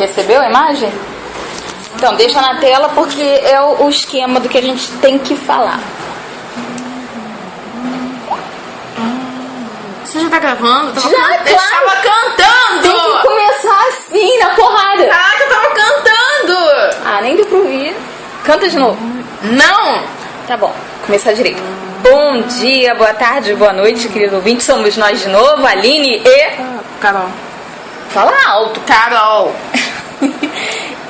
Recebeu a imagem? Então, deixa na tela porque é o esquema do que a gente tem que falar. Você já tá gravando? Já, claro. Eu tava cantando! Tem que começar assim, na porrada. Caraca, eu tava cantando! Ah, nem deu pra ouvir. Canta de novo. Não! Tá bom, começar direito. Bom dia, boa tarde, boa noite, querido ouvinte. Somos nós de novo, Aline e... Carol. Fala alto. Carol.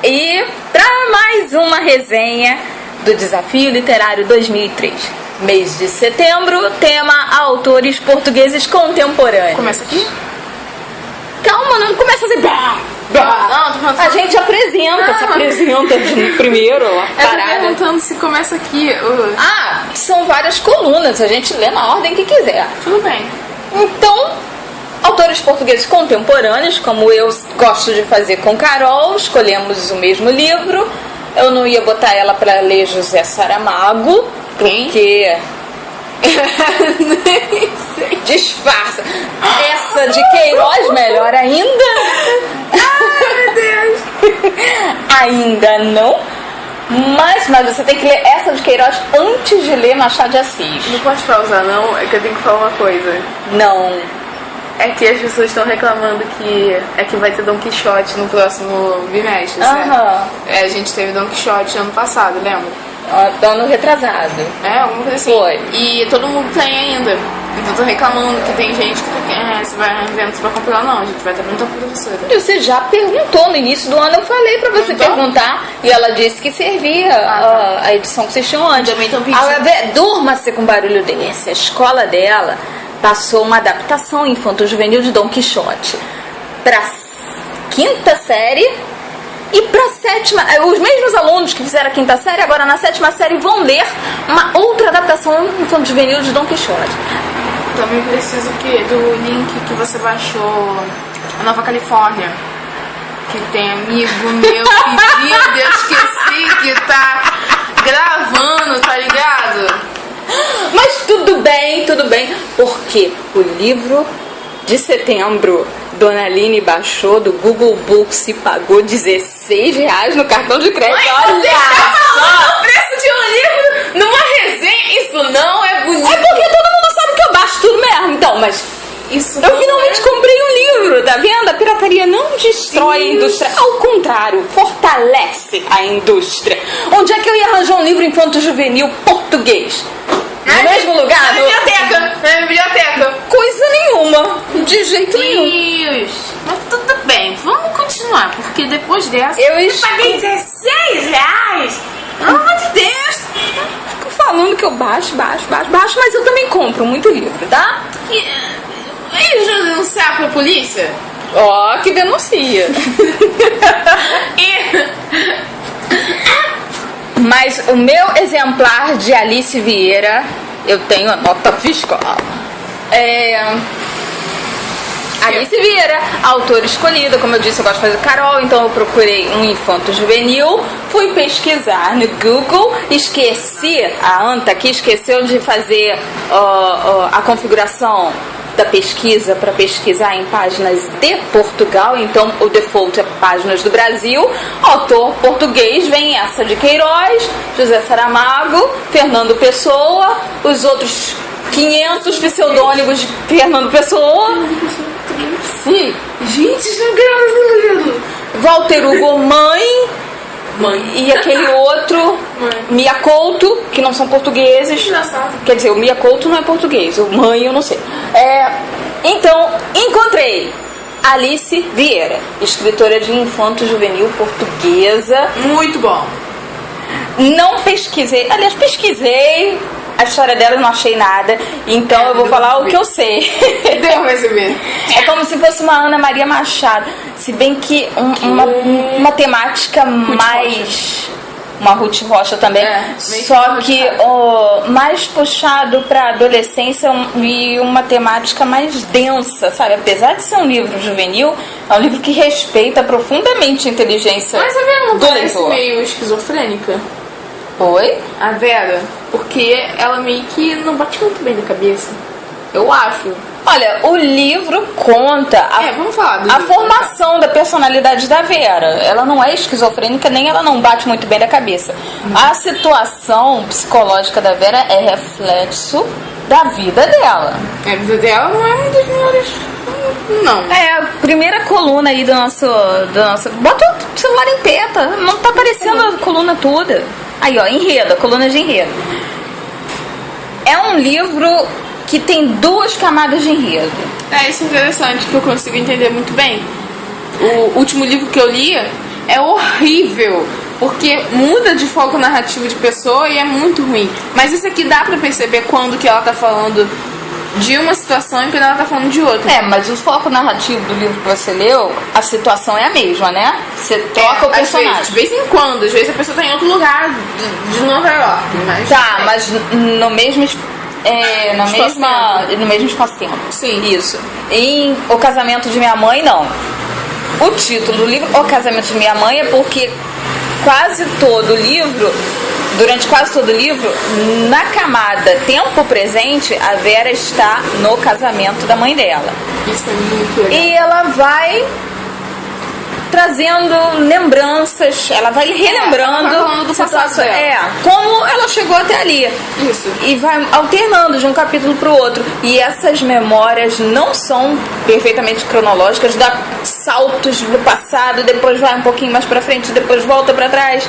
E para mais uma resenha do Desafio Literário 2003. Mês de setembro, tema autores portugueses contemporâneos. Começa aqui? Calma, não começa a fazer... Não, a gente apresenta, se apresenta de primeiro a Eu tô parada. perguntando se começa aqui. Ah, são várias colunas, a gente lê na ordem que quiser. Tudo bem. Então, autores portugueses contemporâneos, como eu gosto de fazer com Carol, escolhemos o mesmo livro. Eu não ia botar ela para ler José Saramago, porque... disfarça. Essa de Queiroz, melhor ainda. Ai, meu Deus. Ainda não. Mas você tem que ler essa de Queiroz antes de ler Machado de Assis. Não pode pausar, não? É que eu tenho que falar uma coisa. Não. É que as pessoas estão reclamando que vai ter Dom Quixote no próximo bimestre, certo? Aham. A gente teve Dom Quixote ano passado, lembra? Ano retrasado. Alguma coisa assim. Foi. E todo mundo tem ainda. Então tô reclamando que tem gente que você vai vendo se vai comprar. Não, a gente vai estar perguntando pra professora. Você já perguntou no início do ano, eu falei pra você perguntar. E ela disse que servia a edição que vocês tinham antes. Também estão pedindo. Durma-se com barulho desse. A escola dela passou uma adaptação infanto-juvenil de Dom Quixote pra 5ª série e pra 7ª. Os mesmos alunos que fizeram a 5ª série, agora na 7ª série vão ler uma outra adaptação infanto-juvenil de Dom Quixote. Também preciso do link que você baixou a Nova Califórnia. Que tem amigo meu pedindo, eu esqueci que tá gravando, tá ligado? Mas tudo bem, porque o livro de setembro, Dona Aline baixou do Google Books e pagou R$16 no cartão de crédito. Olha só! O preço de um livro numa resenha, isso não é bonito. É porque todo mundo sabe que eu baixo tudo mesmo, então, mas isso eu finalmente comprei um livro, tá vendo? A pirataria não destrói a indústria, ao contrário, fortalece a indústria. Onde é que eu ia arranjar um livro infanto-juvenil português? No mesmo lugar? Na biblioteca. Coisa nenhuma. De jeito nenhum. Deus. Mas tudo bem, vamos continuar, porque depois dessa Eu paguei R$16. Pelo amor de Deus. Fico falando que eu baixo, mas eu também compro muito livro, tá? Eles vão denunciar pra polícia? Ó, que denuncia. Mas o meu exemplar de Alice Vieira, eu tenho a nota fiscal. Alice Vieira, autora escolhida, como eu disse, eu gosto de fazer Carol, então eu procurei um infanto-juvenil, fui pesquisar no Google, esqueci, a Anta aqui esqueceu de fazer a configuração da pesquisa para pesquisar em páginas de Portugal, então o default é páginas do Brasil. Autor português, vem essa de Queiroz, José Saramago, Fernando Pessoa, os outros 500 pseudônimos de Fernando Pessoa. Sim. Gente, isso não quero. Walter Hugo, mãe. E aquele outro, Mia Couto, que não são portugueses. Engraçado. Quer dizer, o Mia Couto não é português, o mãe eu não sei. Então, encontrei Alice Vieira, escritora de infanto-juvenil portuguesa. Muito bom. Não pesquisei, aliás, pesquisei a história dela, não achei nada, então eu vou falar o que eu sei. Deu pra perceber. É como se fosse uma Ana Maria Machado, se bem que uma temática mais... Uma Ruth Rocha também, só que mais puxado para adolescência e uma temática mais densa, sabe? Apesar de ser um livro juvenil, é um livro que respeita profundamente a inteligência Mas a Vera não do parece leitor. meio esquizofrênica? Oi? A Vera, porque ela meio que não bate muito bem na cabeça. Eu acho. Olha, o livro conta vamos falar do a livro, formação da personalidade da Vera. Ela não é esquizofrênica, nem ela não bate muito bem da cabeça. A situação psicológica da Vera é reflexo da vida dela. A vida dela não é uma das melhores. Não. É a primeira coluna aí do nosso. Bota o celular em pé, tá? Não tá aparecendo a coluna toda. Aí, ó, enredo, a coluna de enredo. É um livro que tem 2 camadas de enredo. Isso é interessante, que eu consigo entender muito bem. O último livro que eu li é horrível, porque muda de foco narrativo de pessoa e é muito ruim. Mas isso aqui dá pra perceber quando que ela tá falando de uma situação e quando ela tá falando de outra. Mas o foco narrativo do livro que você leu, a situação é a mesma, né? Você troca o personagem. De vez em quando, às vezes a pessoa tá em outro lugar de Nova York. Mas no mesmo no mesmo espaço-tempo. Sim. Isso. Em O Casamento de Minha Mãe, não. O título do livro, O Casamento de Minha Mãe, é porque durante quase todo o livro, na camada tempo presente, a Vera está no casamento da mãe dela. Isso é muito legal. E ela vai trazendo lembranças, ela vai relembrando ela vai do passado dela. como ela chegou até ali. Isso. E vai alternando de um capítulo para o outro. E essas memórias não são perfeitamente cronológicas, dá saltos do passado, depois vai um pouquinho mais para frente, depois volta para trás.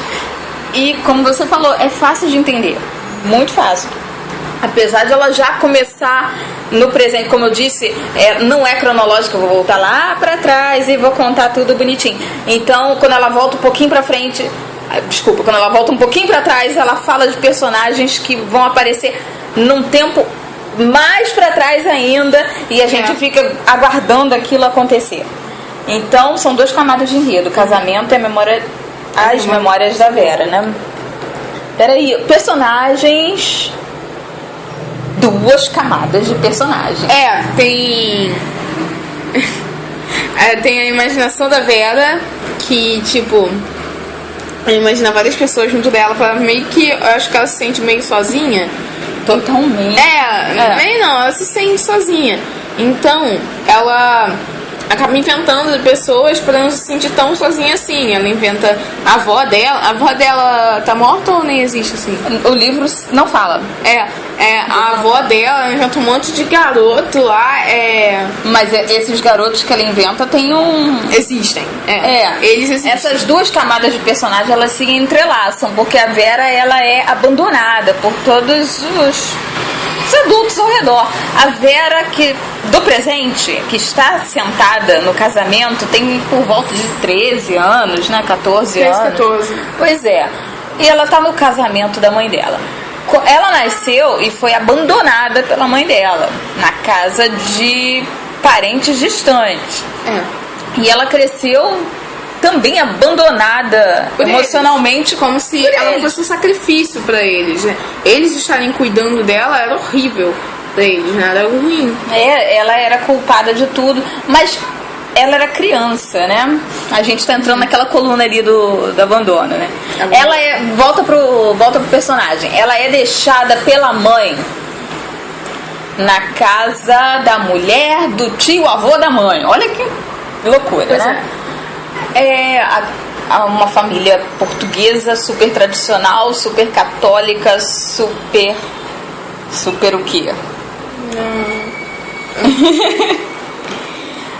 E como você falou, é fácil de entender, muito fácil. Apesar de ela já começar no presente, como eu disse, não é cronológico, eu vou voltar lá pra trás e vou contar tudo bonitinho. Então, quando ela volta um pouquinho pra frente, quando ela volta um pouquinho pra trás, ela fala de personagens que vão aparecer num tempo mais pra trás ainda, e a gente fica aguardando aquilo acontecer. Então, são 2 camadas de enredo, o casamento e as memórias da Vera, né? Peraí, personagens... 2 camadas de personagem. Tem a imaginação da Vera, que tipo, ela imagina várias pessoas junto dela, pra meio que, eu acho que ela se sente meio sozinha. Totalmente. Meio não, ela se sente sozinha. Então, ela acaba inventando pessoas pra não se sentir tão sozinha assim. Ela inventa a avó dela tá morta ou nem existe assim? O livro não fala. A avó dela inventa um monte de garoto lá. Mas esses garotos que ela inventa tem existem. Eles existem. Essas 2 camadas de personagem, elas se entrelaçam, porque a Vera, ela é abandonada por todos os adultos ao redor. A Vera do presente, que está sentada no casamento, tem por volta de 13 anos, né? 14 anos. 14. Pois é. E ela tá no casamento da mãe dela. Ela nasceu e foi abandonada pela mãe dela, na casa de parentes distantes. E ela cresceu também abandonada emocionalmente, como se ela fosse um sacrifício pra eles, né? Eles estarem cuidando dela era horrível pra eles, né? Era algo ruim. Ela era culpada de tudo, mas ela era criança, né? A gente tá entrando naquela coluna ali do abandono, né? Ela volta pro personagem. Ela é deixada pela mãe na casa da mulher do tio avô da mãe. Olha que loucura, né? Uma família portuguesa super tradicional, super católica, super o quê?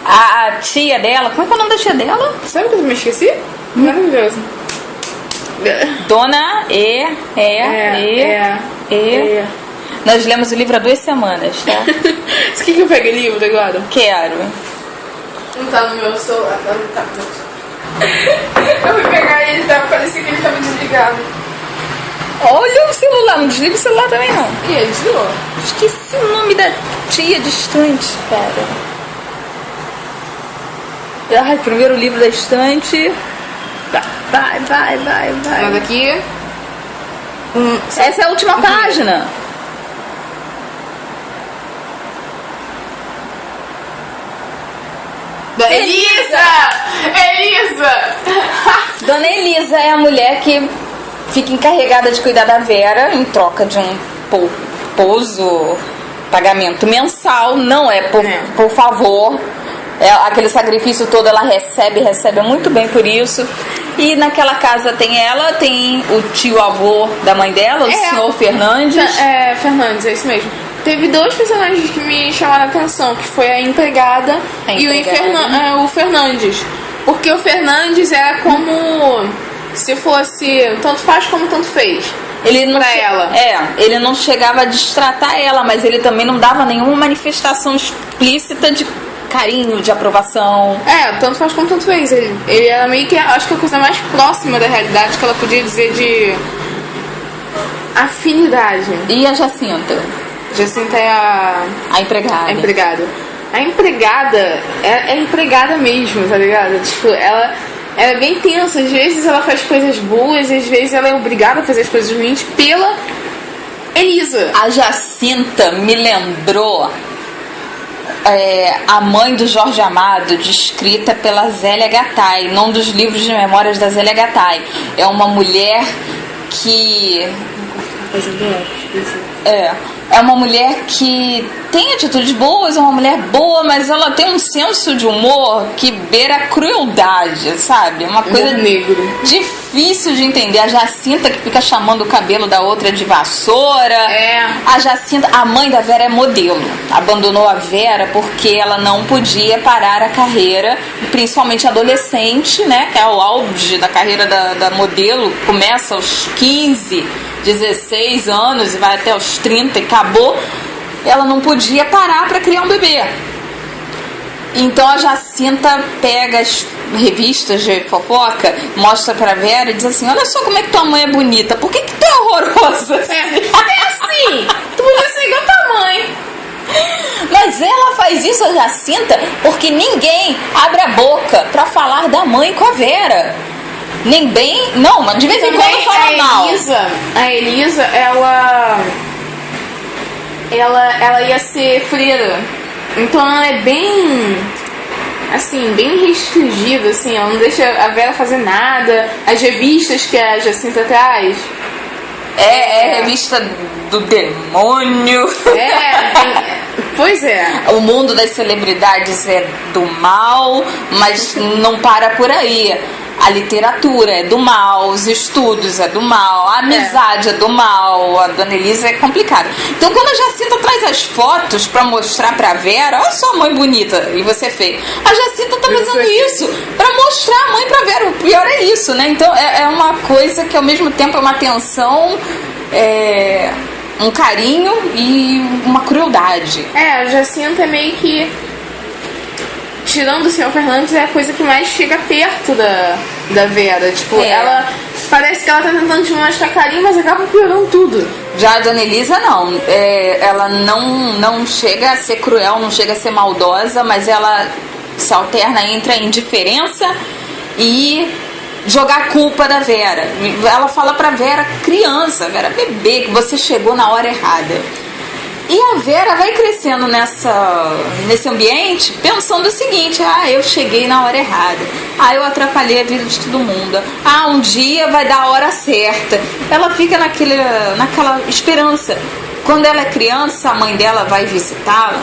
A tia dela, como é que é o nome da tia dela? Sabe o que eu me esqueci? Maravilhoso. Dona Nós lemos o livro há 2 semanas, tá? Você quer que eu pegue o livro agora? Quero. Não tá no meu celular, não tá. Eu fui pegar ele, parecia que ele tava desligado. Olha o celular, não desliga o celular também não. E ele desligou? Esqueci o nome da tia distante, cara. Primeiro livro da estante. Vai. Mas aqui. Essa é a última página. Dona Elisa! Dona Elisa é a mulher que fica encarregada de cuidar da Vera em troca de um pouso pagamento mensal, não é por favor. Aquele sacrifício todo ela recebe muito bem por isso. E naquela casa tem o tio-avô da mãe dela, o senhor Fernandes. Fernandes, é isso mesmo. Teve dois personagens que me chamaram a atenção, que foi a empregada e o Fernandes. Porque o Fernandes era como se fosse tanto faz como tanto fez. Ele não chegava a destratar ela, mas ele também não dava nenhuma manifestação explícita de carinho, de aprovação. Tanto faz como tanto fez. Ele era meio que, acho que a coisa mais próxima da realidade que ela podia dizer de afinidade. E a Jacinta? Jacinta é a empregada. A empregada. A empregada é empregada mesmo, tá ligado? Tipo, ela é bem tensa. Às vezes ela faz coisas boas, às vezes ela é obrigada a fazer as coisas ruins pela Elisa. A Jacinta me lembrou a mãe do Jorge Amado, descrita pela Zélia Gattai, num dos livros de memórias da Zélia Gattai. É uma mulher que... É uma mulher que tem atitudes boas, é uma mulher boa, mas ela tem um senso de humor que beira a crueldade, sabe? Uma coisa negro. Difícil de entender. A Jacinta que fica chamando o cabelo da outra de vassoura. A Jacinta, a mãe da Vera é modelo. Abandonou a Vera porque ela não podia parar a carreira, principalmente adolescente, né? Que é o auge da carreira da modelo. Começa aos 15, 16 anos e vai até os 30 e acabou. Ela não podia parar para criar um bebê. Então a Jacinta pega as revistas de fofoca, mostra pra Vera e diz assim: olha só como é que tua mãe é bonita, por que tu é horrorosa? Assim, tu podia ser igual tua mãe. Mas ela faz isso, a Jacinta, porque ninguém abre a boca pra falar da mãe com a Vera. Nem bem, não, mas de vez em quando fala mal. A Elisa, ela ia ser freira. Então ela é bem, assim, bem restringida, assim, ela não deixa a Vera fazer nada. As revistas que a Jacinta traz é revista do demônio. Pois é. O mundo das celebridades é do mal, mas não para por aí. A literatura é do mal, os estudos é do mal, a amizade é do mal. A Dona Elisa é complicada. Então quando a Jacinta traz as fotos pra mostrar pra Vera, olha só a mãe bonita e você feia, a Jacinta tá fazendo isso pra mostrar a mãe pra Vera. O pior é isso, né? Então é uma coisa que ao mesmo tempo é uma tensão, um carinho e uma crueldade. A Jacinta é meio que, tirando o senhor Fernandes, é a coisa que mais chega perto da Vera. Tipo, ela parece que ela tá tentando te mostrar carinho, mas acaba piorando tudo. Já a Dona Elisa não. Ela não chega a ser cruel, não chega a ser maldosa, mas ela se alterna entre a indiferença e jogar a culpa da Vera. Ela fala pra Vera criança, Vera bebê, que você chegou na hora errada. E a Vera vai crescendo nesse ambiente pensando o seguinte: eu cheguei na hora errada, eu atrapalhei a vida de todo mundo, um dia vai dar a hora certa. Ela fica naquela esperança. Quando ela é criança, a mãe dela vai visitá-la,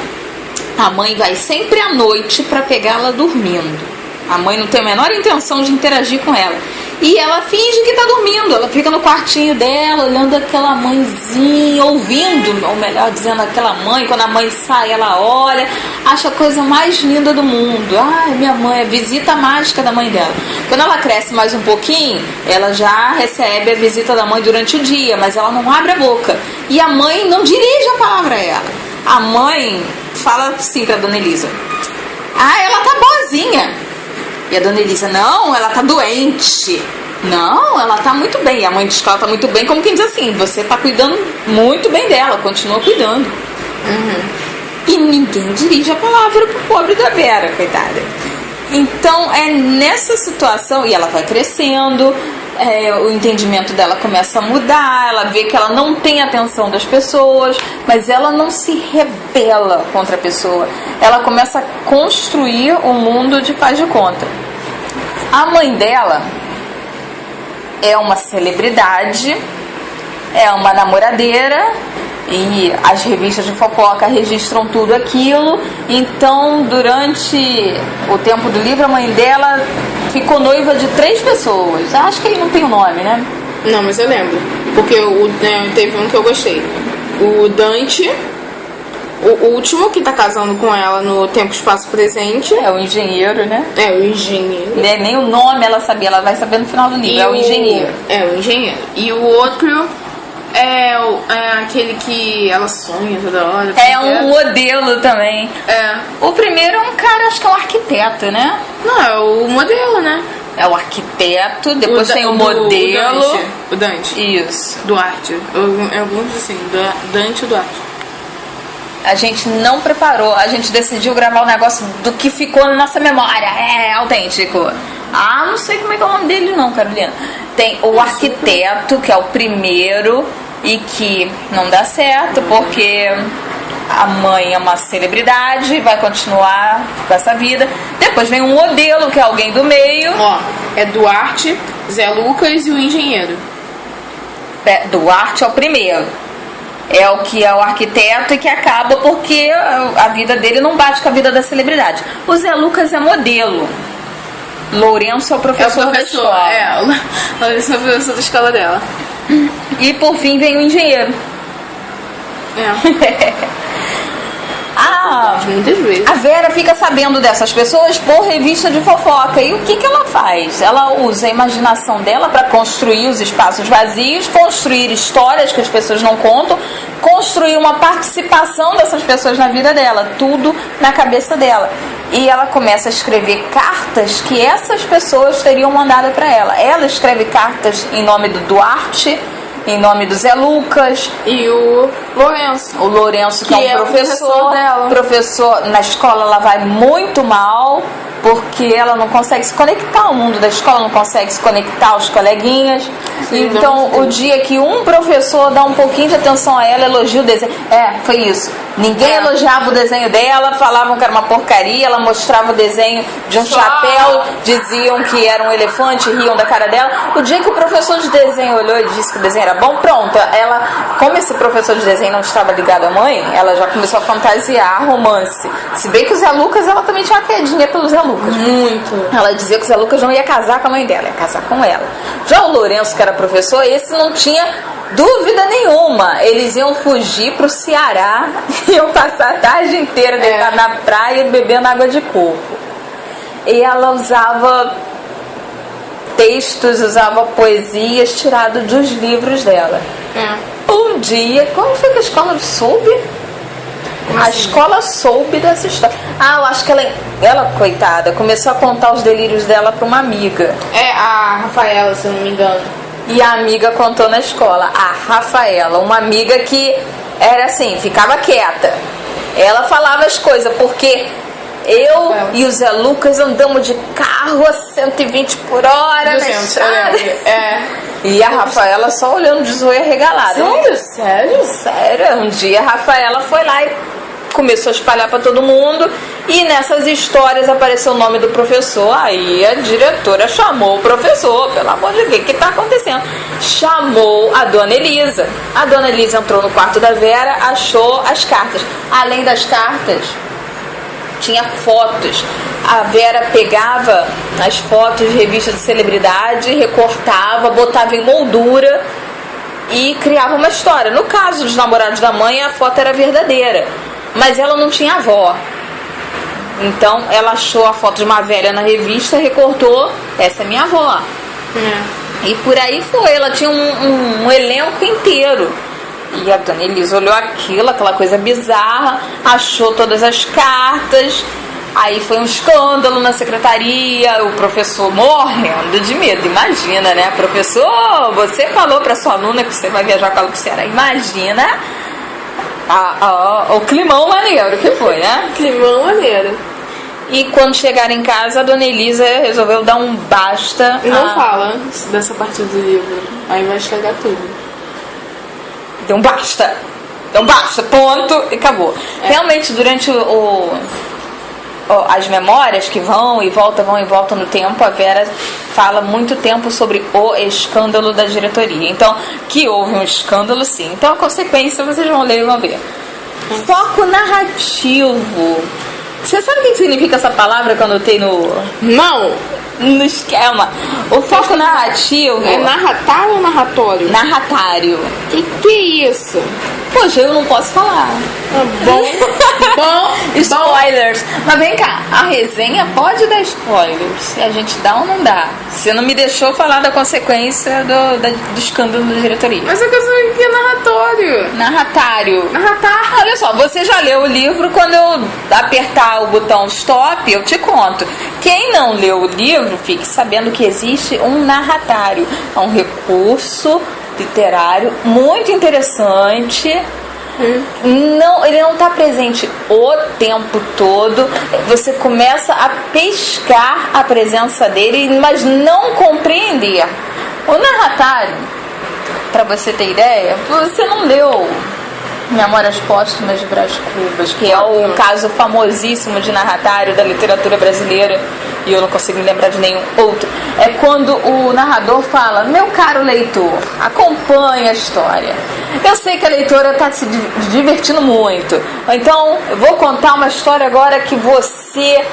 a mãe vai sempre à noite para pegá-la dormindo. A mãe não tem a menor intenção de interagir com ela. E ela finge que tá dormindo. Ela fica no quartinho dela, olhando aquela mãezinha, ouvindo, ou melhor dizendo, aquela mãe. Quando a mãe sai, ela olha, acha a coisa mais linda do mundo. Minha mãe, a visita mágica da mãe dela. Quando ela cresce mais um pouquinho, ela já recebe a visita da mãe durante o dia, mas ela não abre a boca. E a mãe não dirige a palavra a ela. A mãe fala assim pra Dona Elisa: ela tá boazinha. E a Dona Elisa: não, ela tá doente. Não, ela tá muito bem. E a mãe diz que ela tá muito bem, como quem diz assim: você tá cuidando muito bem dela, continua cuidando. E ninguém dirige a palavra pro pobre da Vera, coitada. Então é nessa situação, e ela vai crescendo, o entendimento dela começa a mudar, ela vê que ela não tem atenção das pessoas, mas ela não se rebela contra a pessoa. Ela começa a construir um mundo de faz de conta. A mãe dela é uma celebridade, é uma namoradeira E as revistas de fofoca registram tudo aquilo. Então, durante o tempo do livro, a mãe dela ficou noiva de 3 pessoas. Acho que aí não tem o nome, né? Não, mas eu lembro. Porque teve um que eu gostei. O Dante, o último que tá casando com ela no tempo, espaço, presente. É o engenheiro, né? É, o engenheiro. Nem o nome ela sabia, ela vai saber no final do livro. É o engenheiro. É, o engenheiro. E o outro é aquele que ela sonha toda hora. É um modelo também. É. O primeiro é um cara, acho que é um arquiteto, né? Não, é o modelo, né? É o arquiteto, depois tem o modelo. O Dante. Isso. Duarte. Alguns assim, Dante e Duarte. A gente não preparou, a gente decidiu gravar o negócio do que ficou na nossa memória. É autêntico. Ah, não sei como é que é o nome dele não, Carolina. Tem o arquiteto, que é o primeiro, e que não dá certo, porque a mãe é uma celebridade e vai continuar com essa vida. Depois vem um modelo, que é alguém do meio. Ó, é Duarte, Zé Lucas e o engenheiro. Duarte é o primeiro. É o que é o arquiteto e que acaba porque a vida dele não bate com a vida da celebridade. O Zé Lucas é modelo. Lourenço é o professor da escola. O Lourenço é o professor da escola dela. E por fim vem o engenheiro. Muitas vezes. A Vera fica sabendo dessas pessoas por revista de fofoca. E o que ela faz? Ela usa a imaginação dela para construir os espaços vazios, construir histórias que as pessoas não contam, construir uma participação dessas pessoas na vida dela, tudo na cabeça dela. E ela começa a escrever cartas que essas pessoas teriam mandado para ela. Ela escreve cartas em nome do Duarte, em nome do Zé Lucas e o Lourenço. O Lourenço, que é um professor dela. Professor, na escola ela vai muito mal, porque ela não consegue se conectar ao mundo da escola, não consegue se conectar aos coleguinhas. Sim, então, o dia que um professor dá um pouquinho de atenção a ela, elogia o desenho. Foi isso. Ninguém elogiava o desenho dela, falavam que era uma porcaria, ela mostrava o desenho de um chapéu, diziam que era um elefante, riam da cara dela. O dia que o professor de desenho olhou e disse que o desenho era bom, pronto. Ela, como esse professor de desenho não estava ligado à mãe, ela já começou a fantasiar romance. Se bem que o Zé Lucas, ela também tinha uma quedinha pelo Zé Lucas. Muito. Ela dizia que o Zé Lucas não ia casar com a mãe dela, ia casar com ela. Já o Lourenço, que era professor, esse não tinha dúvida nenhuma. Eles iam fugir pro Ceará, iam passar a tarde inteira deitado na praia bebendo água de coco. E ela usava textos, usava poesias tiradas dos livros dela. Um dia, como foi que a escola soube? A escola soube dessa história. Eu acho que ela, coitada, começou a contar os delírios dela pra uma amiga. A Rafaela, se eu não me engano. E a amiga contou na escola. A Rafaela, uma amiga que era assim, ficava quieta. Ela falava as coisas, porque eu e o Zé Lucas andamos de carro a 120 por hora na estrada. E a Rafaela só olhando de zoia regalada. Sério? Sério. Um dia a Rafaela foi lá e começou a espalhar para todo mundo. E nessas histórias apareceu o nome do professor. Aí a diretora chamou o professor. Pelo amor de Deus, o que está acontecendo? Chamou a dona Elisa. A dona Elisa entrou no quarto da Vera, achou as cartas. Além das cartas, tinha fotos. A Vera pegava as fotos de revista de celebridade, recortava, botava em moldura e criava uma história. No caso dos namorados da mãe, a foto era verdadeira, mas ela não tinha avó. Então ela achou a foto de uma velha na revista, recortou, essa é minha avó. E por aí foi, ela tinha um elenco inteiro. E a dona Elisa olhou aquela coisa bizarra, achou todas as cartas. Aí foi um escândalo na secretaria, o professor morrendo de medo. Imagina, né? Professor, você falou pra sua aluna que você vai viajar com ela pro Ceará. Imagina o climão maneiro que foi, né? Climão maneiro. E quando chegaram em casa, a dona Elisa resolveu dar um basta. Não fala dessa parte do livro, aí vai estragar tudo. Deu um basta, ponto, e acabou. Realmente, durante as memórias que vão e voltam no tempo, a Vera fala muito tempo sobre o escândalo da diretoria. Então, que houve um escândalo, sim. Então, a consequência, vocês vão ler e vão ver. Foco narrativo. Você sabe o que significa essa palavra que eu anotei no esquema? O foco narrativo... É narratário ou narratório? Narratário. Que é isso? Poxa, eu não posso falar. Bom. Spoilers. Mas vem cá, a resenha pode dar spoilers. Se a gente dá ou não dá. Você não me deixou falar da consequência do escândalo da diretoria. Mas eu quero saber o que é narratório. Narratário. Olha só, você já leu o livro, quando eu apertar o botão stop, eu te conto. Quem não leu o livro, fique sabendo que existe um narratário. É um recurso literário muito interessante. Não, ele não está presente o tempo todo. Você começa a pescar a presença dele, mas não compreender. O narratário, para você ter ideia, você não leu Memórias Póstumas de Brás Cubas, que é o caso famosíssimo de narratário da literatura brasileira, e eu não consigo me lembrar de nenhum outro. É quando o narrador fala: meu caro leitor, acompanhe a história. Eu sei que a leitora está se divertindo muito, então eu vou contar uma história agora que você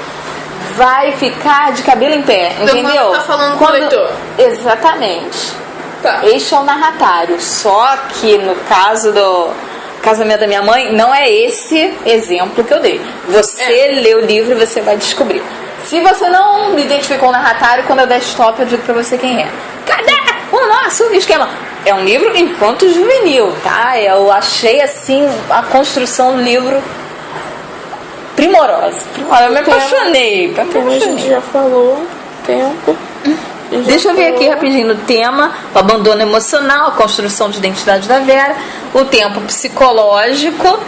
vai ficar de cabelo em pé, entendeu? Então, você tá falando com o leitor. Exatamente. Tá. Este é o narratário, só que no caso do Casamento da Minha Mãe, não é esse exemplo que eu dei. Você lê o livro e você vai descobrir. Se você não me identificou o narratário, quando eu der stop, eu digo pra você quem é. Cadê o nosso esquema? É um livro infanto-juvenil, tá? Eu achei, assim, a construção do livro primorosa. Eu me apaixonei. A gente já falou tempo. Deixa eu ver aqui rapidinho no tema: o abandono emocional, a construção de identidade da Vera, o tempo psicológico,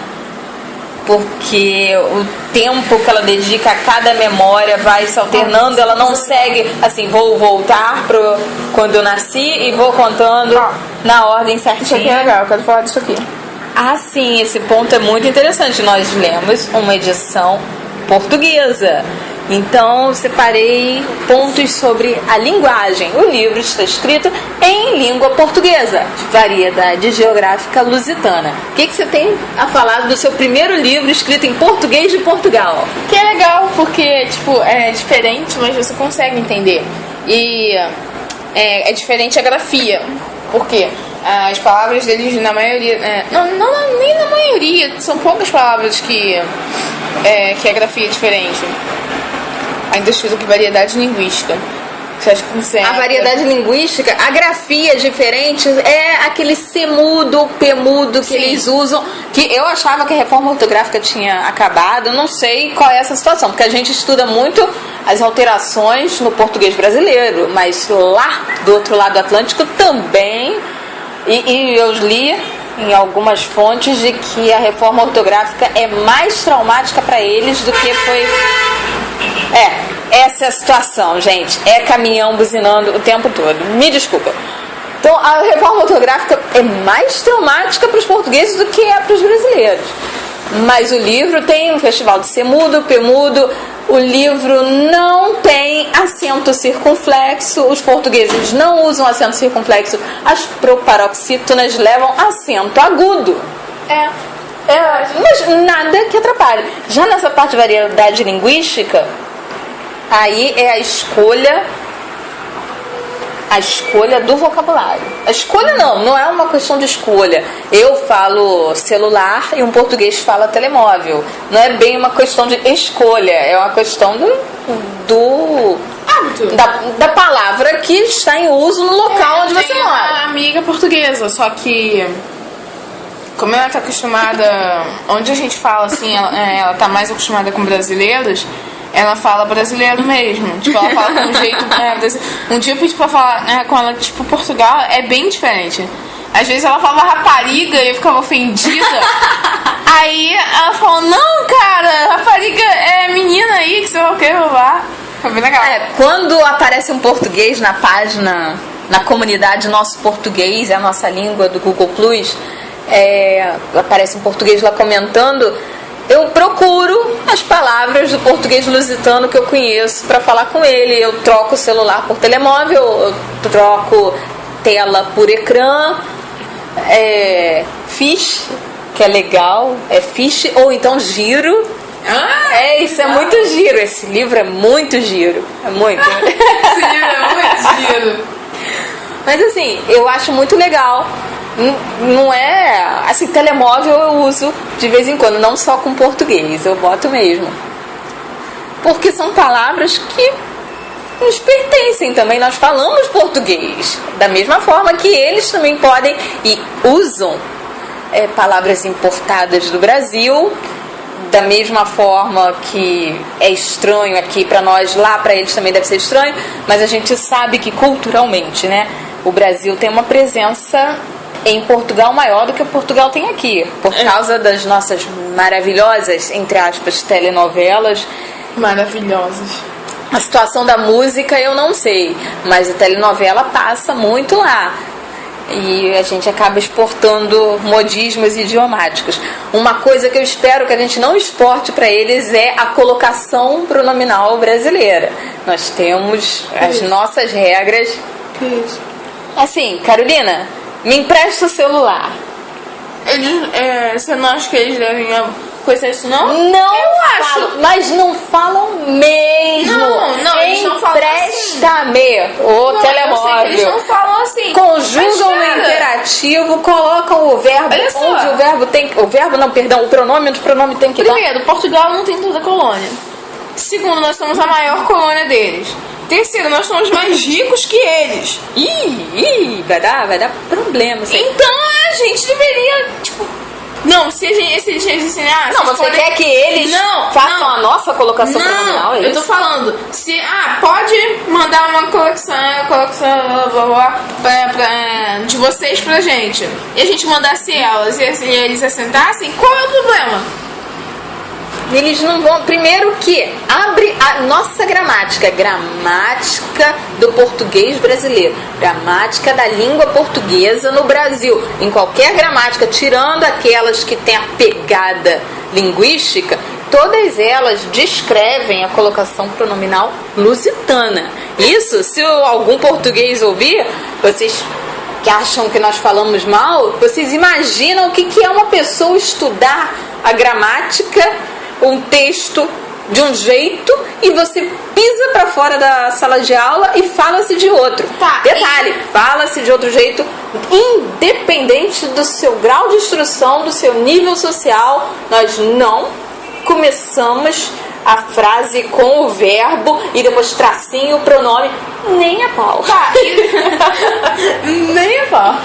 porque o tempo que ela dedica a cada memória vai se alternando, ela não segue assim, vou voltar pro quando eu nasci e vou contando na ordem certinha. Isso aqui é legal, eu quero falar disso aqui. Ah, sim, esse ponto é muito interessante. Nós lemos uma edição portuguesa. Então, separei pontos sobre a linguagem. O livro está escrito em língua portuguesa, variedade geográfica lusitana. O que você tem a falar do seu primeiro livro escrito em português de Portugal? Que é legal, porque, tipo, é diferente, mas você consegue entender. E é diferente a grafia. Por quê? As palavras deles, na maioria... nem na maioria, são poucas palavras que a grafia é diferente. Ainda escrito que variedade linguística. Você acha que consegue? A variedade linguística, a grafia diferente é aquele C mudo, P mudo que eles usam, que eu achava que a reforma ortográfica tinha acabado. Eu não sei qual é essa situação, porque a gente estuda muito as alterações no português brasileiro, mas lá do outro lado do Atlântico também, e eu li em algumas fontes de que a reforma ortográfica é mais traumática para eles do que foi... essa é a situação, gente. É caminhão buzinando o tempo todo. Me desculpa. Então, a reforma ortográfica é mais traumática para os portugueses do que é para os brasileiros. Mas o livro tem um festival de C mudo, P mudo. O livro não tem acento circunflexo. Os portugueses não usam acento circunflexo. As proparoxítonas levam acento agudo. Mas nada que atrapalhe. Já nessa parte de variedade linguística, aí é a escolha do vocabulário. A escolha não é uma questão de escolha. Eu falo celular e um português fala telemóvel. Não é bem uma questão de escolha, é uma questão do hábito. Da palavra que está em uso no local onde você mora. A amiga portuguesa, só que como ela está acostumada, onde a gente fala assim, ela está mais acostumada com brasileiros, ela fala brasileiro mesmo. Tipo, ela fala com um jeito um tipo, tipo, pra falar com ela, tipo, Portugal é bem diferente. Às vezes ela falava rapariga e eu ficava ofendida. Aí ela falou: não, cara, rapariga é menina aí, que você vai querer roubar. Foi bem legal. Quando aparece um português na página, na comunidade Nosso Português, é a nossa língua do Google Plus, aparece um português lá comentando. eu procuro as palavras do português lusitano que eu conheço para falar com ele. Eu troco o celular por telemóvel, eu troco tela por ecrã, fish, que é legal, fish, ou então giro. Isso é muito giro. Esse livro é muito giro. É muito. Esse livro é muito giro. Mas assim, eu acho muito legal. Não é... Assim, telemóvel eu uso de vez em quando, não só com português, eu boto mesmo. Porque são palavras que nos pertencem também, nós falamos português. Da mesma forma que eles também podem e usam palavras importadas do Brasil, da mesma forma que é estranho aqui para nós, lá para eles também deve ser estranho, mas a gente sabe que culturalmente, né, o Brasil tem uma presença em Portugal maior do que Portugal tem aqui, por causa das nossas maravilhosas, entre aspas, telenovelas. Maravilhosas. A situação da música eu não sei, mas a telenovela passa muito lá. E a gente acaba exportando modismos idiomáticos. Uma coisa que eu espero que a gente não exporte para eles é a colocação pronominal brasileira. Nós temos as nossas regras. Isso. Assim, Carolina, me empresta o celular. Você não acha que eles devem conhecer isso, não? Não, eu acho. Mas não falam mesmo. Não, eles não falam assim. Empresta-me o telemóvel. Eu sei que eles não falam assim. Conjugam no imperativo, colocam o verbo onde o verbo tem... O verbo não, perdão, o pronome onde o pronome tem que dar. Primeiro, Portugal não tem toda a colônia. Segundo, nós somos a maior colônia deles. Terceiro, nós somos mais ricos que eles. Vai dar problema. Então a gente deveria, não, se eles ensinassem... Não, você quer que eles façam a nossa colocação pronominal? Eu tô falando, se pode mandar uma colocação de vocês pra gente, e a gente mandasse elas e eles assentassem, qual é o problema? Eles não vão... Primeiro que abre a nossa gramática do português brasileiro, gramática da língua portuguesa no Brasil, em qualquer gramática, tirando aquelas que têm a pegada linguística, todas elas descrevem a colocação pronominal lusitana. Isso, se algum português ouvir, vocês que acham que nós falamos mal, vocês imaginam o que é uma pessoa estudar a gramática, um texto de um jeito, e você pisa pra fora da sala de aula e fala-se de outro. Detalhe, fala-se de outro jeito, independente do seu grau de instrução, do seu nível social. Nós não começamos a frase com o verbo e depois tracinho, o pronome, nem a pau. Nem a pau.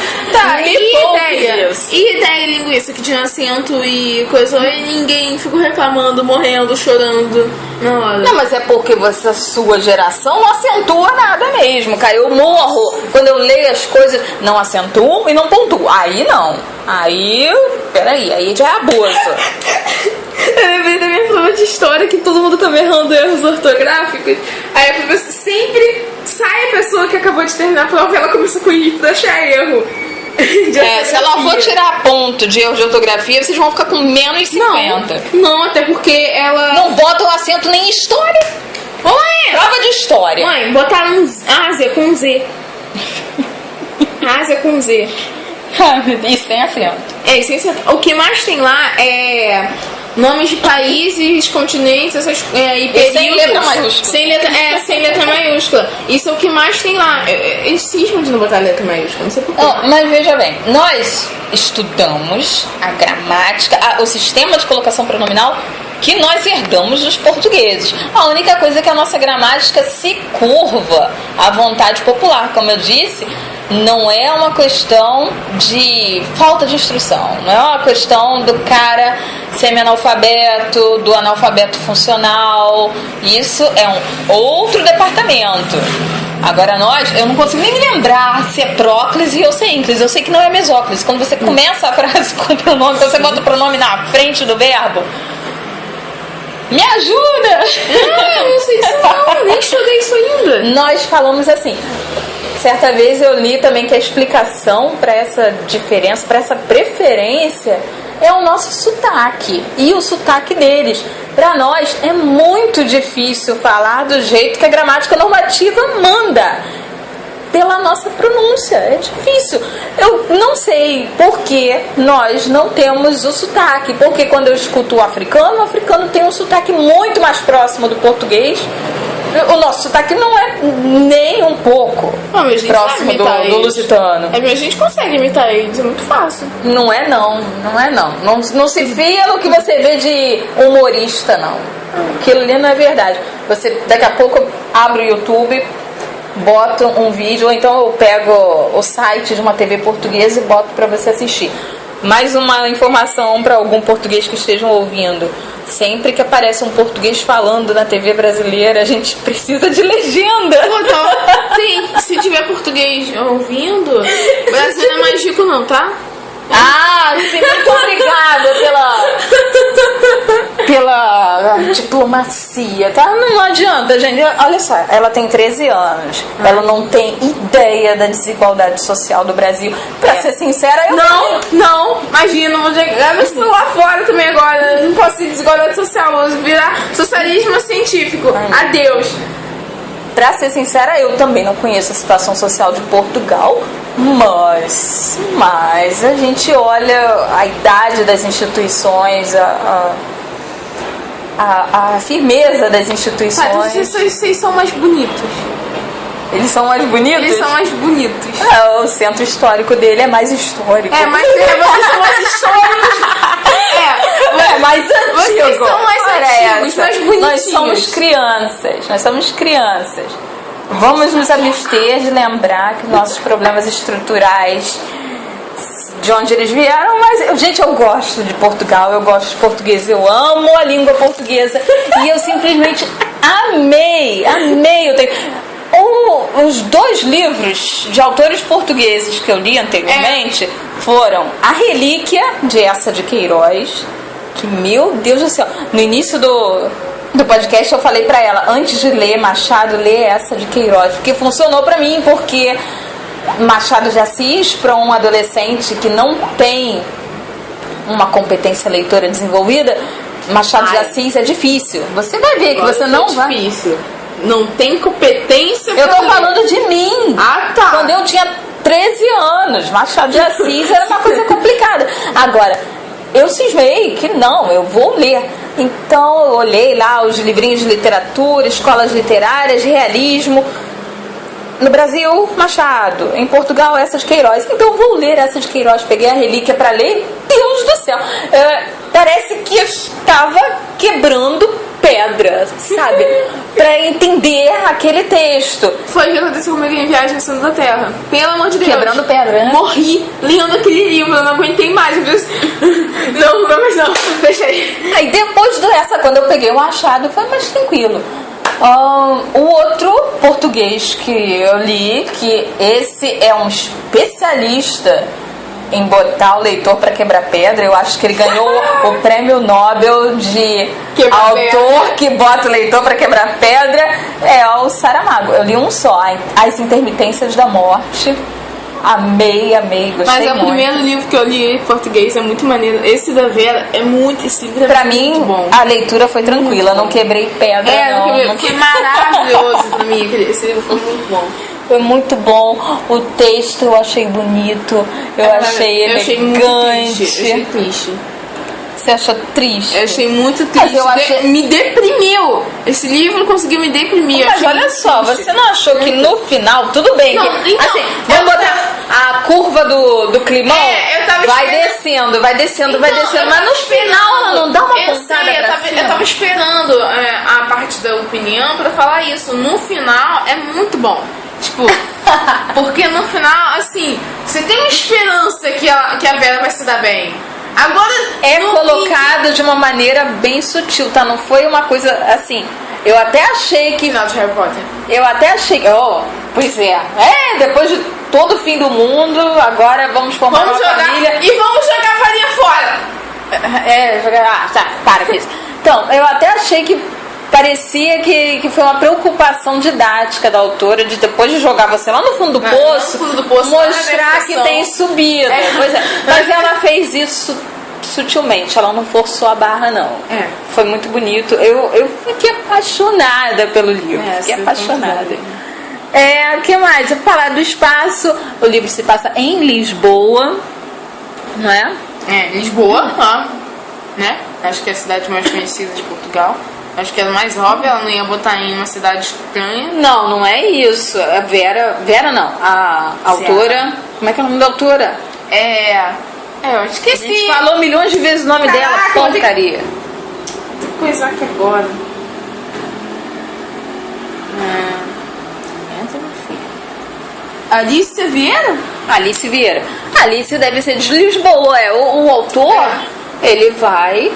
E ideia linguística que tinha acento e coisa, e ninguém ficou reclamando, morrendo, chorando na hora. Não, mas é porque sua geração não acentua nada mesmo, cara. Eu morro quando eu leio as coisas, não acentuo e não pontuo. Aí não. Aí já é abuso. Eu lembrei da minha prova de história que todo mundo tava errando erros ortográficos. Aí a professora sempre sai a pessoa que acabou de terminar a prova e ela começa a corrigir pra achar erro. Se ela for tirar ponto de erro de ortografia, vocês vão ficar com menos 50. Não, até porque ela... Não botam acento nem em história. Mãe! Prova de história. Mãe, botaram Ásia com Z. Ásia com Z. Isso tem acento. Isso tem acento. O que mais tem lá é... nomes de países, continentes, e períodos. Sem letra maiúscula. Sem letra maiúscula. Isso é o que mais tem lá. Eles cismam de não botar letra maiúscula, não sei porquê. Mas veja bem, nós estudamos a gramática, o sistema de colocação pronominal que nós herdamos dos portugueses. A única coisa é que a nossa gramática se curva à vontade popular. Como eu disse, não é uma questão de falta de instrução, não é uma questão do cara semi-analfabeto, do analfabeto funcional. Isso é um outro departamento. Agora eu não consigo nem me lembrar se é próclise ou se é ínclise. Eu sei que não é mesóclise. Quando você começa a frase com o pronome, você bota o pronome na frente do verbo. Me ajuda! Eu não sei isso não, nem estudei isso ainda. Nós falamos assim. Certa vez eu li também que a explicação para essa diferença, para essa preferência, é o nosso sotaque e o sotaque deles. Para nós é muito difícil falar do jeito que a gramática normativa manda, pela nossa pronúncia. É difícil. Eu não sei por que nós não temos o sotaque, porque quando eu escuto o africano tem um sotaque muito mais próximo do português. O nosso sotaque não é nem um pouco próximo do lusitano. É, mas a gente consegue imitar eles, é muito fácil. Não é não. Não se fia no que você vê de humorista, não. Aquilo ali não é verdade. Você daqui a pouco abre o YouTube, boto um vídeo, ou então eu pego o site de uma TV portuguesa e boto para você assistir. Mais uma informação para algum português que estejam ouvindo. Sempre que aparece um português falando na TV brasileira, a gente precisa de legenda. Pô, então, sim, se tiver português ouvindo, Brasil não é mais rico não, tá? Ah, sim, muito obrigada pela diplomacia, tá? Não adianta, gente. Olha só, ela tem 13 anos. Ela não tem ideia da desigualdade social do Brasil. Pra ser sincera, eu não, imagina, vou jogar meu celular fora também agora. Não posso ir desigualdade social, vou virar socialismo científico. Adeus. Pra ser sincera, eu também não conheço a situação social de Portugal, mas a gente olha a idade das instituições, a firmeza das instituições. Então vocês são mais bonitos. Eles são mais bonitos? Eles são mais bonitos. O centro histórico dele é mais histórico. Mas vocês são mais históricos. É mais antigo. Vocês são mais antigos, mais bonitinhos. Nós somos crianças. Vamos nos abster de lembrar que nossos problemas estruturais, de onde eles vieram, mas, gente, eu gosto de Portugal, eu gosto de português, eu amo a língua portuguesa e eu simplesmente amei. Os 2 livros de autores portugueses que eu li anteriormente foram A Relíquia, de Eça de Queiroz, que, meu Deus do céu, no início do podcast eu falei pra ela, antes de ler Machado, lê Eça de Queiroz, porque funcionou pra mim, porque Machado de Assis, para um adolescente que não tem uma competência leitora desenvolvida, Machado de Assis é difícil. Você vai ver que você não vai. É difícil. Não tem competência. Eu tô falando de mim. Ah, tá. Quando eu tinha 13 anos, Machado de Assis era uma coisa complicada. Agora, eu cismei que não, eu vou ler. Então eu olhei lá os livrinhos de literatura, escolas literárias, realismo. No Brasil, Machado. Em Portugal, Eça de Queiroz. Então eu vou ler Eça de Queiroz. Peguei a Relíquia pra ler. Deus do céu. Parece que eu estava quebrando pedra, sabe? Pra entender aquele texto. Foi o que aconteceu comigo em Viagem ao Centro da Terra. Pelo amor de Deus. Quebrando pedra, né? Morri lendo aquele livro. Eu não aguentei mais. Não. Fechei. Aí depois dessa, quando eu peguei o Machado, foi mais tranquilo. O outro português que eu li, que esse é um especialista em botar o leitor para quebrar pedra. Eu acho que ele ganhou o prêmio Nobel de autor que bota o leitor para quebrar pedra. É o Saramago. Eu li um só, As Intermitências da Morte. Amei, gostei Mas muito. O primeiro livro que eu li em português é muito maneiro. Esse da Vera é muito... Esse livro é pra muito mim, bom. a leitura foi tranquila. Não quebrei pedra, não. Foi maravilhoso pra mim. Esse livro foi muito bom. Foi muito bom. O texto eu achei bonito. Eu achei elegante. Eu achei muito triste. Eu achei triste. Você achou triste? Eu achei muito triste. Me deprimiu. Esse livro conseguiu me deprimir. Mas olha só, você não achou que no final, tudo bem, não, que, então, assim, vamos botar a curva do climão, vai descendo, então, mas no final ela não dá uma pontada pra cima. Eu tava esperando a parte da opinião pra falar isso. No final é muito bom. Tipo, porque no final, assim, você tem uma esperança que a Vera vai se dar bem. Agora é colocado de uma maneira bem sutil, tá? Não foi uma coisa assim. Eu até achei que. Final de Harry Potter. Eu até achei que. Pois é. Depois de todo o fim do mundo, agora vamos formar uma família. E vamos jogar a farinha fora! Jogar. Tá, para com isso. Então, eu até achei que parecia que foi uma preocupação didática da autora de depois de jogar você lá no fundo do poço, no fundo do poço mostrar que tem subida. Pois é. Mas ela fez isso sutilmente, ela não forçou a barra, não. É. Foi muito bonito. Eu fiquei apaixonada pelo livro. Fiquei apaixonada. O que mais? Eu vou falar do espaço. O livro se passa em Lisboa, não é? Lisboa, né? Acho que é a cidade mais conhecida de Portugal. Acho que é mais óbvio, ela não ia botar em uma cidade estranha. Não é isso. A Vera não. A autora. Como é que é o nome da autora? Eu esqueci. A gente falou milhões de vezes o nome dela. Porcaria. Tem que coisar aqui agora. Entra, meu filho. Alice Vieira? Alice Vieira. Alice deve ser de Lisboa. O autor, ele vai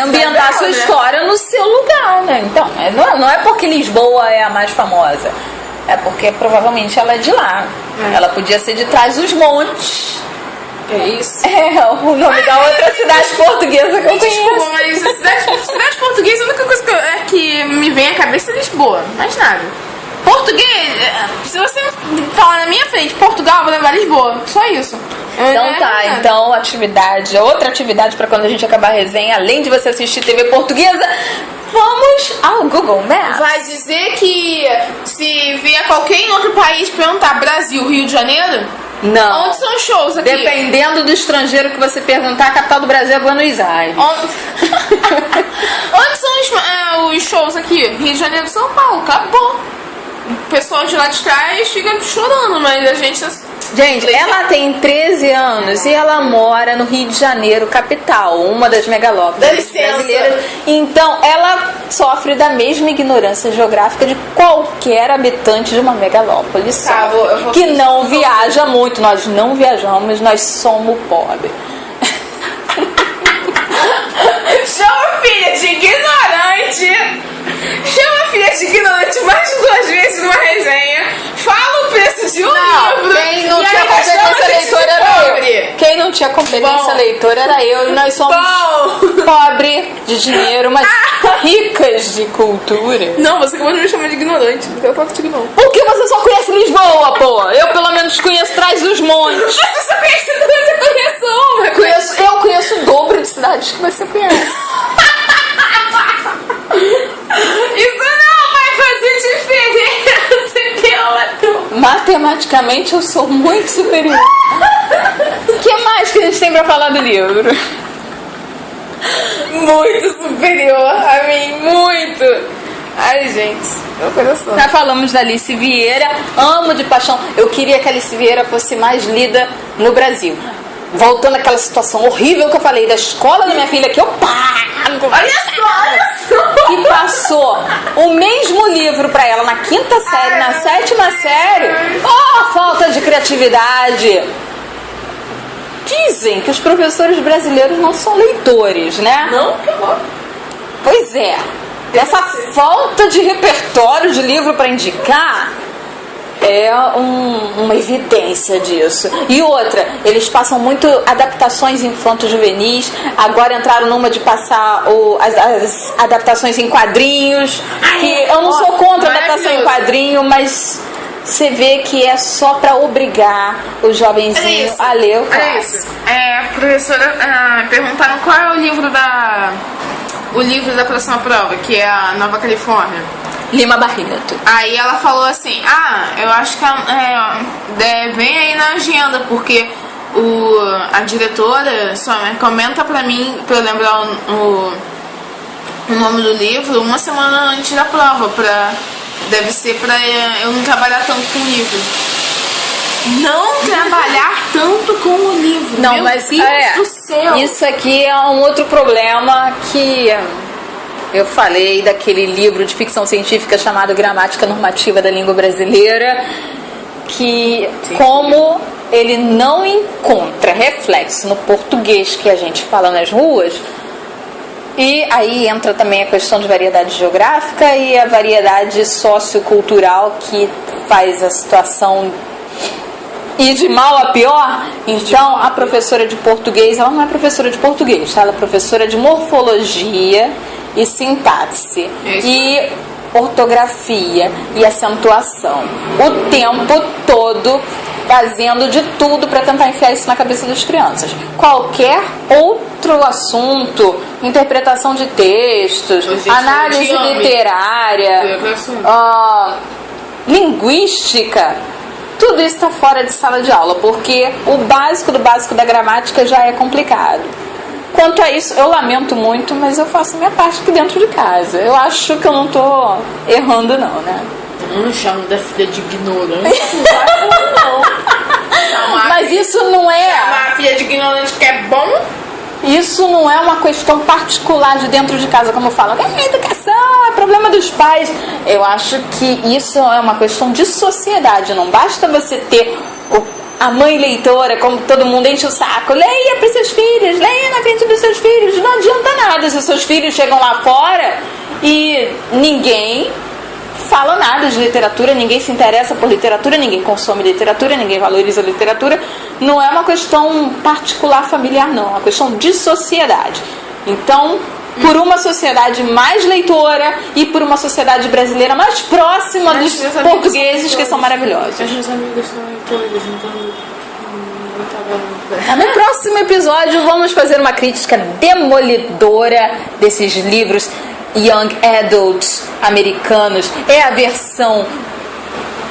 ambientar a sua história no seu lugar, né? Então, não é porque Lisboa é a mais famosa. É porque provavelmente ela é de lá. Ela podia ser de Trás-os-Montes. É isso? O nome da outra cidade portuguesa que eu conheço. Desculpa, mas a cidade portuguesa, a única coisa que me vem à cabeça é Lisboa. Mais nada. Português, se você falar na minha frente Portugal, eu vou levar Lisboa. Só isso. Então outra atividade para quando a gente acabar a resenha, além de você assistir TV portuguesa, vamos ao Google Maps. Vai dizer que se vier qualquer outro país perguntar Brasil, Rio de Janeiro? Não. Onde são os shows aqui? Dependendo do estrangeiro que você perguntar, a capital do Brasil é Buenos Aires. Onde são os shows aqui? Rio de Janeiro e São Paulo, acabou. O pessoal de lá de trás fica chorando, mas a gente... Gente, ela tem 13 anos e ela mora no Rio de Janeiro, capital, uma das megalópolis brasileiras. Então, ela sofre da mesma ignorância geográfica de qualquer habitante de uma megalópole. Que não viaja muito. Nós não viajamos, nós somos pobres. Chama filha de ignorante! Chama a filha de ignorante mais de 2 vezes numa resenha. Fala o preço de um livro. Quem não tinha competência leitora era eu. Quem não tinha competência leitora era eu. E nós somos pobres de dinheiro, mas ricas de cultura. Não, você acabou de me chamar de ignorante. Não quero falar contigo, não. Porque você só conhece Lisboa, pô. Eu pelo menos conheço Trás-os-Montes. Você só conhece duas, eu conheço uma. Eu conheço o dobro de cidades que você conhece. Isso não vai fazer diferença, Piloto. Matematicamente eu sou muito superior. O que mais que a gente tem pra falar do livro? Muito superior a mim, muito. Ai, gente, é coisa só. Já falamos da Alice Vieira, amo de paixão. Eu queria que a Alice Vieira fosse mais lida no Brasil. Voltando àquela situação horrível que eu falei da escola da minha filha, que eu pago. Olha só. Que passou o mesmo livro pra ela na 5ª série, na 7ª série. Oh, falta de criatividade. Dizem que os professores brasileiros não são leitores, né? Não, que bom. Pois é. Essa falta de repertório de livro pra indicar é uma evidência disso. E outra, eles passam muito adaptações infanto-juvenis. Agora entraram numa de passar as adaptações em quadrinhos. Que eu não sou contra a adaptação em quadrinho, mas você vê que é só pra obrigar o jovenzinho a ler o clássico. Professora, perguntaram qual é o livro da próxima prova, que é a Nova Califórnia. Lima Barreto. Aí ela falou assim, eu acho que vem aí na agenda, porque a diretora só comenta pra mim, pra eu lembrar o nome do livro, uma semana antes da prova, deve ser pra eu não trabalhar tanto com o livro. Não trabalhar tanto com o livro. Não, meu mas Deus do céu. Isso aqui é um outro problema que eu falei daquele livro de ficção científica chamado Gramática Normativa da Língua Brasileira, que como ele não encontra reflexo no português que a gente fala nas ruas, e aí entra também a questão de variedade geográfica e a variedade sociocultural que faz a situação ir de mal a pior. Então a professora de português, ela não é professora de português, ela é professora de morfologia e sintaxe e ortografia e acentuação. O tempo todo fazendo de tudo para tentar enfiar isso na cabeça das crianças. Qualquer outro assunto, interpretação de textos, análise literária, linguística, tudo isso está fora de sala de aula, porque o básico do básico da gramática já é complicado. Quanto a isso, eu lamento muito, mas eu faço a minha parte aqui dentro de casa. Eu acho que eu não tô errando não, né? Não chamo da filha de ignorante. Não. Mas isso não é... Chamar a filha de ignorante que é bom? Isso não é uma questão particular de dentro de casa, como falam. É educação, é problema dos pais. Eu acho que isso é uma questão de sociedade. Não basta você ter a mãe leitora, como todo mundo enche o saco. Leia para seus filhos, leia na frente dos seus filhos. Não adianta nada se os seus filhos chegam lá fora e ninguém fala nada de literatura, ninguém se interessa por literatura, ninguém consome literatura, ninguém valoriza literatura. Não é uma questão particular familiar, não. É uma questão de sociedade. Então, por uma sociedade mais leitora e por uma sociedade brasileira mais próxima dos portugueses, que são maravilhosos. As minhas amigas são leitoras, então não tá vendo. No próximo episódio vamos fazer uma crítica demolidora desses livros Young Adults americanos. É a versão,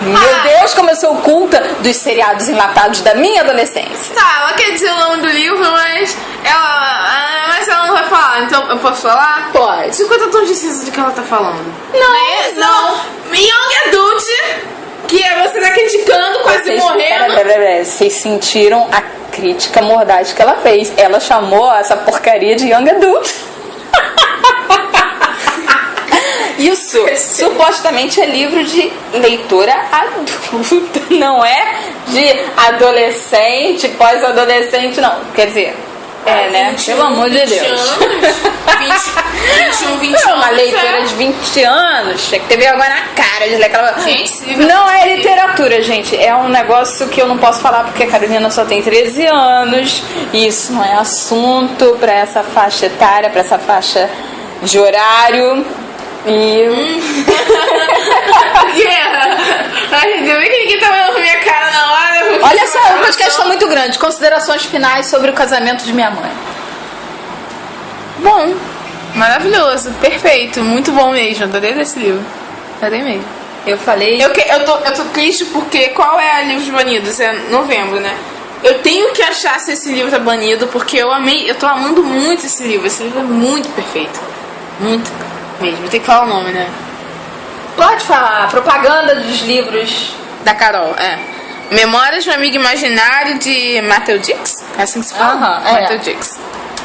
meu Deus, como eu sou culta, dos seriados enlatados da minha adolescência. Tá, ela quer dizer o nome do livro, mas ela não vai falar, então eu posso falar? Pode. 50 tons de cinza do que ela tá falando. Não. Young Adult, que você tá criticando, quase morrendo. Pera. Vocês sentiram a crítica mordaz que ela fez. Ela chamou essa porcaria de Young Adult. Isso supostamente é livro de leitora adulta, não é de adolescente, pós-adolescente, não. Quer dizer, né? 21, pelo amor de Deus. 21 uma leitora de 20 anos, tinha que ter vergonha na cara de ler aquela... Gente, não é literatura, gente. É um negócio que eu não posso falar porque a Carolina só tem 13 anos. E isso não é assunto para essa faixa etária, para essa faixa de horário. Ai, ainda bem que ninguém tá olhando pra minha cara na hora. Olha só, o podcast está muito grande. Considerações finais sobre o casamento de minha mãe. Bom, maravilhoso, perfeito, muito bom mesmo. Adorei esse livro. Adorei mesmo. Eu falei. Eu tô triste porque qual é o livro de banidos? É novembro, né? Eu tenho que achar se esse livro tá banido, porque eu tô amando muito esse livro. Esse livro é muito perfeito. Muito mesmo. Tem que falar o nome, né? Pode falar. Propaganda dos livros da Carol, Memórias de um Amigo Imaginário, de Matthew Dix. É assim que se fala? Matthew Dix.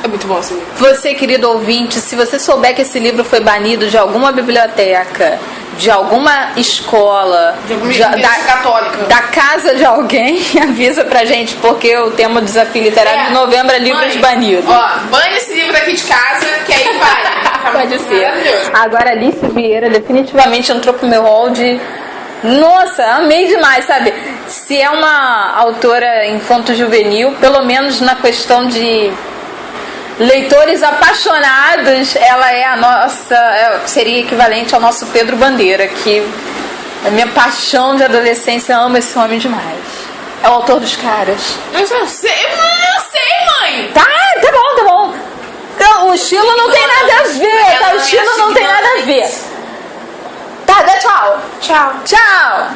É muito bom esse livro. Você, querido ouvinte, se você souber que esse livro foi banido de alguma biblioteca, de alguma escola, de alguma igreja católica, da casa de alguém, avisa pra gente, porque o tema do desafio literário de novembro é livros banidos. Ó, bane esse livro daqui de casa, que aí vai. Pode ser. Agora, Alice Vieira definitivamente entrou pro meu hall de... Nossa, amei demais, sabe? Se é uma autora infanto-juvenil, pelo menos na questão de leitores apaixonados, ela é a nossa, seria equivalente ao nosso Pedro Bandeira, que a minha paixão de adolescência, ama esse homem demais. É o autor dos Caras. Eu sei, mãe! Tá bom. Então, o estilo não tem nada a ver, tá? O estilo não tem nada a ver. Tá, dá tchau. Tchau. Tchau.